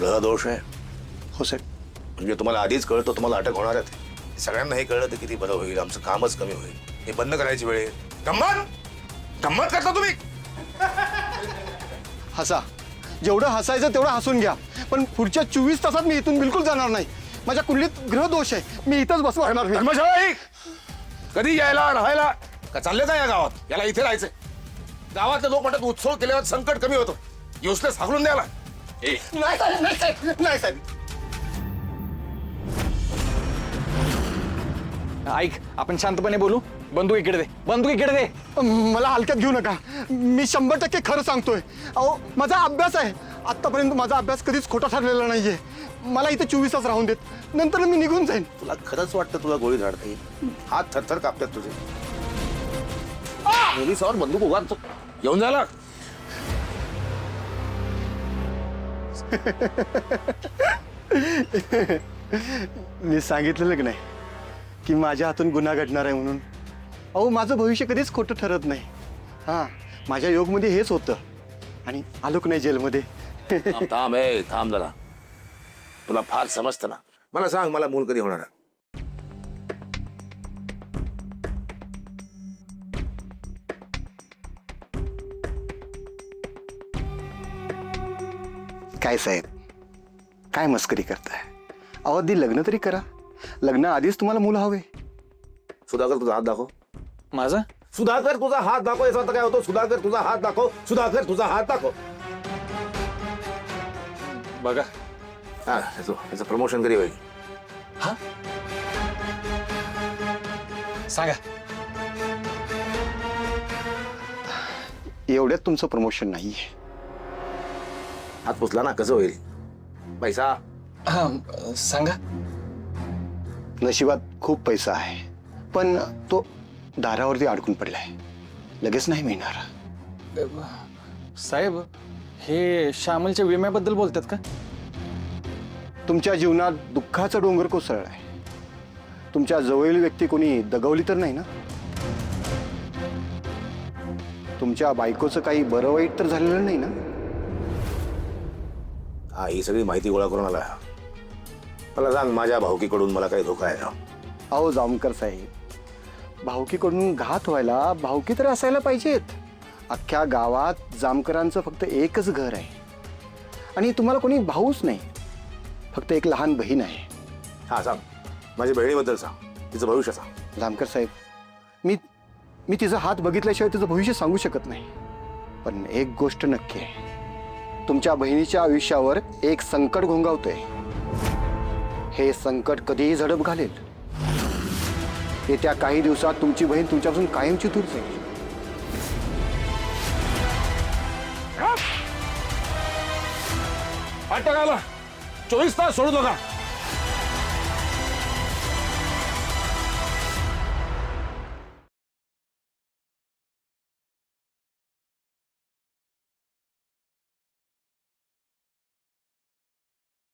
ग्रह दोष आहे हो साहेब. म्हणजे तुम्हाला आधीच कळतं तुम्हाला अटक होणार आहे. सगळ्यांना हे कळलं तर किती बरं होईल, आमचं कामच कमी होईल. हे बंद करायची वेळ आहे. गंमत करता तुम्ही. हसा, जेवढं हसायचं तेवढं हसून घ्या, पण पुढच्या 24 तासात मी इथून बिलकुल जाणार नाही. माझ्या कुंडलीत ग्रह दोष आहे, मी इथंच बसणार. धर्मशाळा कधी यायला राहायला का चालले का या गावात? याला इथे राहायचंय. गावातले लोक म्हणतात उत्सव केल्यावर संकट कमी होतं. योसले सागळून द्याला. नाही साहेब, नाही साहेब, नाही साहेब. ऐक, आपण शांतपणे बोलू. बंदूक इकडे दे, बंदूक इकडे दे. मला हलक्यात घेऊ नका. मी 100% खरं सांगतोय. अहो, माझा अभ्यास आहे. आतापर्यंत माझा अभ्यास कधीच खोटा ठरलेला नाहीये. मला इथे 24 तास राहून देत, नंतर मी निघून जाईन. तुला खरंच वाटतं तुला गोळी झाडता येईल? हात थरथर कापतात तुझे. पोलिसावर बंदूक उगारतो. येऊन झाला. मी सांगितलेलं की नाही की माझ्या हातून गुन्हा घडणार आहे म्हणून. अहो, माझं भविष्य कधीच खोटं ठरत नाही. हां, माझ्या योगमध्ये हेच होतं आणि आलोक नाही जेलमध्ये. थांब जरा. तुला फार समजतं ना. मला सांग, मला मूल कधी होणार आहे? काय साहेब, काय मस्करी करताय? अहो, आधी लग्न तरी करा. लग्न आधीच तुम्हाला मुलं हवे. सुधाकर तुझा हात दाखव. माझा सुधाकर तुझा हात दाखव. याचा अर्थ काय होतो? सुधाकर तुझा हात दाखव. सुधाकर तुझा हात दाखव. बघा. हा, याचं प्रमोशन कधी होईल? हा, सांगा. एवढ्यात तुमचं प्रमोशन नाहीये. हात पुसला ना, कसं होईल? पैसा हा, सांगा. नशिबात खूप पैसा आहे, पण तो दारावरती अडकून पडलाय. लगेच नाही मिळणार. साहेब, हे श्यामलच्या विम्याबद्दल बोलतात का? तुमच्या जीवनात दुःखाचा डोंगर कोसळलाय. तुमच्या जवळील व्यक्ती कोणी दगवली तर नाही ना? तुमच्या बायकोचं काही बरं वाईट तर झालेलं नाही ना? हा, ही सगळी माहिती गोळा करून आला. मला सांग, माझ्या भाऊकीकडून मला काही धोका आहे का? अहो जामकर साहेब, भाऊकीकडून घात व्हायला भाऊकी तर असायला पाहिजेत. अख्ख्या गावात जामकरांचं फक्त एकच घर आहे आणि तुम्हाला कोणी भाऊच नाही, फक्त एक लहान बहीण आहे. हा, सांग. माझ्या बहिणीबद्दल सांग. तिचं भविष्य सांग. जामकर साहेब, मी तिचा हात बघितल्याशिवाय तिचं भविष्य सांगू शकत नाही. पण एक गोष्ट नक्की आहे, तुमच्या बहिणीच्या आयुष्यावर एक संकट घोंगावतंय. हे संकट कधीही झडप घालेल. येत्या काही दिवसात तुमची बहीण तुमच्यापासून कायमची दूर जाईल. अटक आला. 24 तास सोडू नका.